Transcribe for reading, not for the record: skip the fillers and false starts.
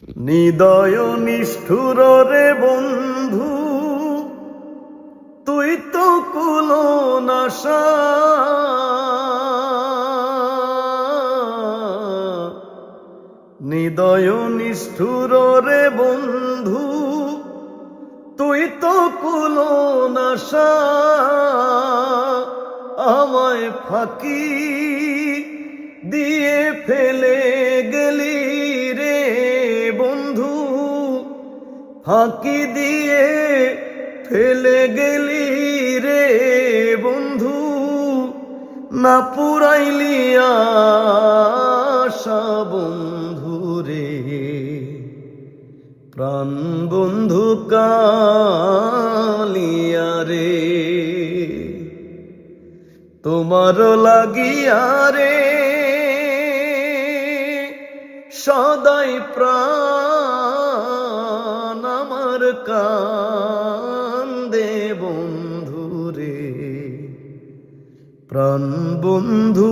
হৃদয় নিষ্ঠুর রে বন্ধু, তুই তো কুলনাশা। হৃদয় নিষ্ঠুর রে বন্ধু, তুই তো কুলনাশা। আমায় ফাঁকি দিয়ে ফেলে গেলি রে বন্ধু, ফাঁকি দিয়ে ফেলে গেলি রে বন্ধু। না পুরাইলি আশা বন্ধু রে, প্রাণ বন্ধু কালিয়া রে। তোমার লাগিয়া রে সদাই প্রাণ আমার কান্দে বন্ধু রে, প্রাণ বন্ধু